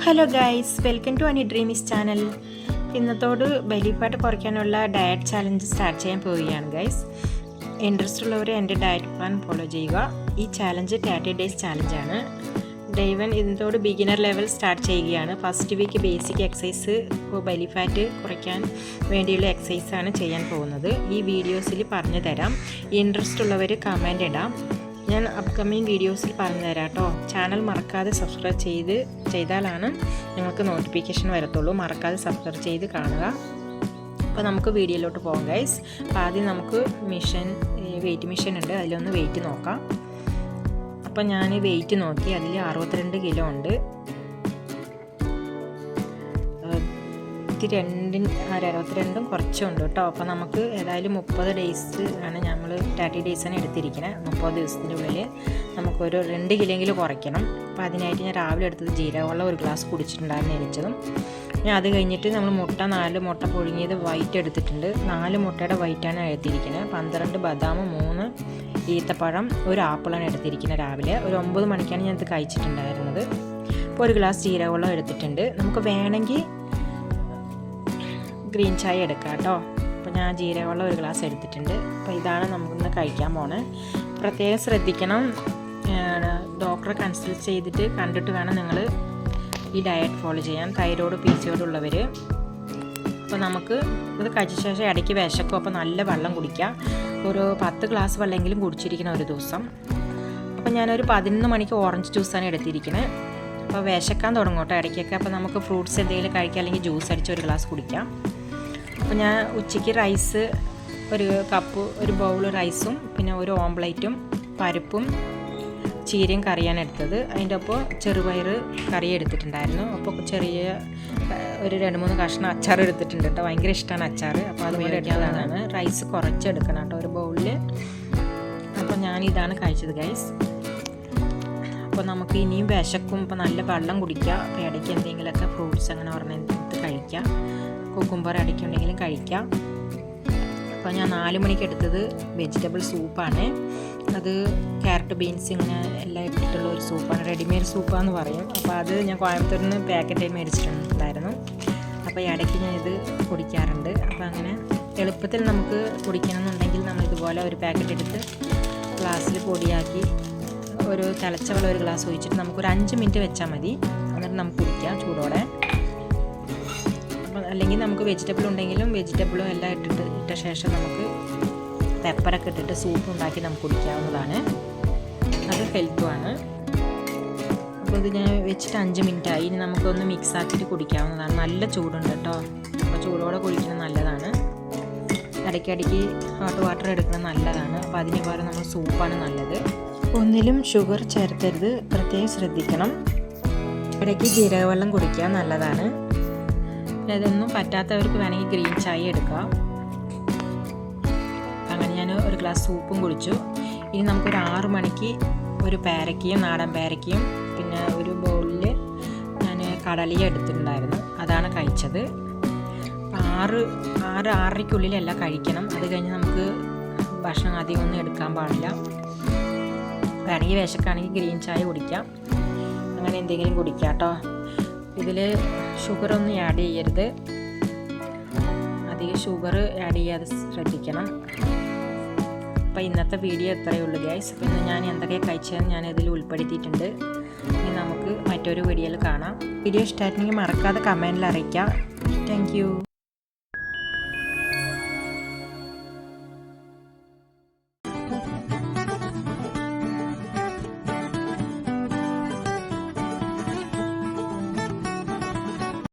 Hello guys, welcome to Ani dreamies channel. ഇന്നത്തോട് belly fat കുറയ്ക്കാനുള്ള diet challenge start ചെയ്യാൻ പോവുകയാണ് ഗൈസ്. ഇൻട്രസ്റ്റ് ഉള്ളവർ എൻ്റെ ഡയറ്റ് പ്ലാൻ ഫോളോ ചെയ്യുക. ഈ ചാലഞ്ച് 30 ഡേയ്സ് ചാലഞ്ചാണ്. ഡേ 1 ഇന്നത്തോട് ബിഗിനർ ലെവൽ സ്റ്റാർട്ട് ചെയ്യുകയാണ്. First week basic exercise belly fat കുറയ്ക്കാൻ വേണ്ടിയുള്ള എക്സസൈസാണ് ചെയ്യാൻ പോകുന്നത്. ഈ വീഡിയോസിൽ പറഞ്ഞു തരാം. ഇൻട്രസ്റ്റ് ഉള്ളവർ കമൻറ്റ് ഇടാം. ഞാൻ അപ്കമ്മിങ് വീഡിയോസിൽ പറഞ്ഞു തരാം കേട്ടോ. ചാനൽ മറക്കാതെ സബ്സ്ക്രൈബ് ചെയ്താലാണ് നിങ്ങൾക്ക് നോട്ടിഫിക്കേഷൻ വരത്തുള്ളൂ. മറക്കാതെ സബ്സ്ക്രൈബ് ചെയ്ത് കാണുക. അപ്പോൾ നമുക്ക് വീഡിയോയിലോട്ട് പോകാം ഗൈസ്. അപ്പോൾ ആദ്യം നമുക്ക് വെയിറ്റ് മെഷീൻ ഉണ്ട്, അതിലൊന്ന് വെയിറ്റ് നോക്കാം. അപ്പോൾ ഞാൻ വെയിറ്റ് നോക്കി, അതിൽ 62 കിലോ ഉണ്ട്. 62 കുറച്ചുണ്ട് കേട്ടോ. അപ്പോൾ നമുക്ക് ഏതായാലും 30 ഡേയ്സ് ആണ്, നമ്മൾ 30 ഡേയ്സാണ് എടുത്തിരിക്കുന്നത്. 30 ദിവസത്തിൻ്റെ ഉള്ളിൽ നമുക്കൊരു 2 കിലോയെങ്കിലും കുറയ്ക്കണം. അപ്പോൾ അതിനായിട്ട് ഞാൻ രാവിലെ എടുത്തത് ജീരകവെള്ളം 1 ഗ്ലാസ് കുടിച്ചിട്ടുണ്ടായിരുന്നു എരിച്ചതും. ഞാൻ അത് കഴിഞ്ഞിട്ട് നമ്മൾ 4 മുട്ട പുഴുങ്ങിയത് വൈറ്റ് എടുത്തിട്ടുണ്ട്. 4 മുട്ടയുടെ വൈറ്റാണ് എടുത്തിരിക്കുന്നത്. 12 ബദാം, 3 ഈത്തപ്പഴം, 1 ആപ്പിളാണ് എടുത്തിരിക്കുന്നത്. രാവിലെ ഒരു 9 മണിക്കാണ് ഞാൻ ഇത് കഴിച്ചിട്ടുണ്ടായിരുന്നത്. അപ്പോൾ 1 ഗ്ലാസ് ജീരകവെള്ളം എടുത്തിട്ടുണ്ട്. നമുക്ക് വേണമെങ്കിൽ ഗ്രീൻ ചായ എടുക്കാം കേട്ടോ. അപ്പോൾ ഞാൻ ജീരകവെള്ളം 1 ഗ്ലാസ് എടുത്തിട്ടുണ്ട്. അപ്പോൾ ഇതാണ് നമുക്കിന്ന് കഴിക്കാൻ പോണത്. പ്രത്യേകം ശ്രദ്ധിക്കണം, ഡോക്ടറെ കൺസൾട്ട് ചെയ്തിട്ട് കണ്ടിട്ട് വേണം നിങ്ങൾ ഈ ഡയറ്റ് ഫോളോ ചെയ്യാൻ. തൈറോയ്ഡ് PCOD ഉള്ളവർ. അപ്പോൾ നമുക്ക് ഇത് കഴിച്ച ശേഷം ഇടയ്ക്ക് വിശക്കും. അപ്പോൾ നല്ല വെള്ളം കുടിക്കുക. ഒരു 10 ഗ്ലാസ് വെള്ളമെങ്കിലും കുടിച്ചിരിക്കണം ഒരു ദിവസം. അപ്പോൾ ഞാനൊരു 11 മണിക്ക് ഓറഞ്ച് ജ്യൂസാണ് എടുത്തിരിക്കുന്നത്. അപ്പോൾ വിശക്കാൻ തുടങ്ങോട്ടെ ഇടയ്ക്കൊക്കെ. അപ്പോൾ നമുക്ക് ഫ്രൂട്ട്സ് എന്തെങ്കിലും കഴിക്കാം, അല്ലെങ്കിൽ ജ്യൂസ് അടിച്ച് 1 ഗ്ലാസ് കുടിക്കാം. അപ്പോൾ ഞാൻ ഉച്ചയ്ക്ക് റൈസ് 1 കപ്പ്, 1 ബൗൾ റൈസും പിന്നെ 1 ഓംപ്ലേറ്റും പരിപ്പും ചീരയും കറിയാണ് എടുത്തത്. അതിൻ്റെ ഒപ്പം ചെറുപയർ കറി എടുത്തിട്ടുണ്ടായിരുന്നു. അപ്പോൾ ചെറിയ ഒരു 2-3 കഷ്ണം അച്ചാർ എടുത്തിട്ടുണ്ട് കേട്ടോ. ഭയങ്കര ഇഷ്ടമാണ് അച്ചാർ. അപ്പോൾ അത് എടുക്കാതാണ്. റൈസ് കുറച്ചെടുക്കണം കേട്ടോ 1 ബൗളിൽ. അപ്പോൾ ഞാനിതാണ് കഴിച്ചത് ഗൈസ്. അപ്പോൾ നമുക്ക് ഇനിയും വിശക്കും. ഇപ്പോൾ നല്ല വെള്ളം കുടിക്കുക. അപ്പോൾ ഇടയ്ക്ക് എന്തെങ്കിലുമൊക്കെ ഫ്രൂട്ട്സ് അങ്ങനെ എടുത്ത് കഴിക്കാം. കുക്കുംബർ ഇടയ്ക്കുണ്ടെങ്കിലും കഴിക്കാം. അപ്പോൾ ഞാൻ 4 മണിക്ക് എടുത്തത് വെജിറ്റബിൾ സൂപ്പാണ്. അത് ക്യാരറ്റ്, ബീൻസ് ഇങ്ങനെ എല്ലാം ഇട്ടിട്ടുള്ള ഒരു സൂപ്പാണ്. റെഡിമെയ്ഡ് സൂപ്പാന്ന് പറയും. അപ്പോൾ അത് ഞാൻ കോയമ്പത്തൂരിൽ നിന്ന് പാക്കറ്റായി മേടിച്ചിട്ടുണ്ടായിരുന്നു. അപ്പോൾ ഇടയ്ക്ക് ഞാൻ ഇത് കുടിക്കാറുണ്ട്. അപ്പോൾ അങ്ങനെ എളുപ്പത്തിൽ നമുക്ക് കുടിക്കണമെന്നുണ്ടെങ്കിൽ നമ്മൾ ഇതുപോലെ ഒരു പാക്കറ്റ് എടുത്ത് ഗ്ലാസ്സിൽ പൊടിയാക്കി ഒരു തിളച്ച വെള്ളം 1 ഗ്ലാസ് ഒഴിച്ചിട്ട് നമുക്കൊരു 5 മിനിറ്റ് വെച്ചാൽ മതി. എന്നിട്ട് നമുക്ക് കുടിക്കാം ചൂടോടെ. അല്ലെങ്കിൽ നമുക്ക് വെജിറ്റബിൾ ഉണ്ടെങ്കിലും വെജിറ്റബിളും എല്ലാം ഇട്ട ശേഷം നമുക്ക് പെപ്പറൊക്കെ ഇട്ടിട്ട് സൂപ്പ് ഉണ്ടാക്കി നമുക്ക് കുടിക്കാവുന്നതാണ്. അത് ഹെൽത്തുമാണ്. അപ്പോൾ ഇത് ഞാൻ വെച്ചിട്ട് 5 മിനിറ്റായി. ഇനി നമുക്കൊന്ന് മിക്സ് ആക്കിയിട്ട് കുടിക്കാവുന്നതാണ്. നല്ല ചൂടുണ്ട് കേട്ടോ. അപ്പോൾ ചൂടോടെ കുടിക്കുന്നത് നല്ലതാണ്. ഇടയ്ക്കിടയ്ക്ക് ഹോട്ട് വാട്ടർ എടുക്കുന്നത് നല്ലതാണ്. അപ്പോൾ അതിന് പകരം നമ്മൾ സൂപ്പാണ് നല്ലത്. ഒന്നിലും ഷുഗർ ചേർത്തരുത്, പ്രത്യേകം ശ്രദ്ധിക്കണം. ഇടയ്ക്ക് ജീരകവെള്ളം കുടിക്കുക, നല്ലതാണ്. പിന്നെ ഇതൊന്നും പറ്റാത്തവർക്ക് വേണമെങ്കിൽ ഗ്രീൻ ചായ എടുക്കാം. അങ്ങനെ ഞാൻ 1 ഗ്ലാസ് സൂപ്പും കുടിച്ചു. ഇനി നമുക്കൊരു 6 മണിക്ക് 1 പേരക്കയും നാടൻ പേരക്കയും പിന്നെ 1 ബൗളിൽ ഞാൻ കടലയും എടുത്തിട്ടുണ്ടായിരുന്നു. അതാണ് കഴിച്ചത്. 6-6:30 കഴിക്കണം. അത് കഴിഞ്ഞ് നമുക്ക് ഭക്ഷണം അധികം ഒന്നും എടുക്കാൻ പാടില്ല. വേണമെങ്കിൽ വിശക്കാണെങ്കിൽ ഗ്രീൻ ചായ കുടിക്കാം. അങ്ങനെ എന്തെങ്കിലും കുടിക്കാം കേട്ടോ. ഇതിൽ ഷുഗറൊന്നും ആഡ് ചെയ്യരുത്. അധികം ഷുഗർ ആഡ് ചെയ്യാതെ ശ്രദ്ധിക്കണം. അപ്പോൾ ഇന്നത്തെ വീഡിയോ ഇത്രയേ ഉള്ളൂ ഗൈസ്. അപ്പോൾ ഇന്ന് ഞാൻ എന്തൊക്കെ കഴിച്ചതെന്ന് ഞാൻ ഇതിൽ ഉൾപ്പെടുത്തിയിട്ടുണ്ട്. ഇനി നമുക്ക് മറ്റൊരു വീഡിയോയിൽ കാണാം. വീഡിയോ ഇഷ്ടമായിട്ടുണ്ടെങ്കിൽ മറക്കാതെ കമൻറ്റിൽ അറിയിക്കാം. Thank you.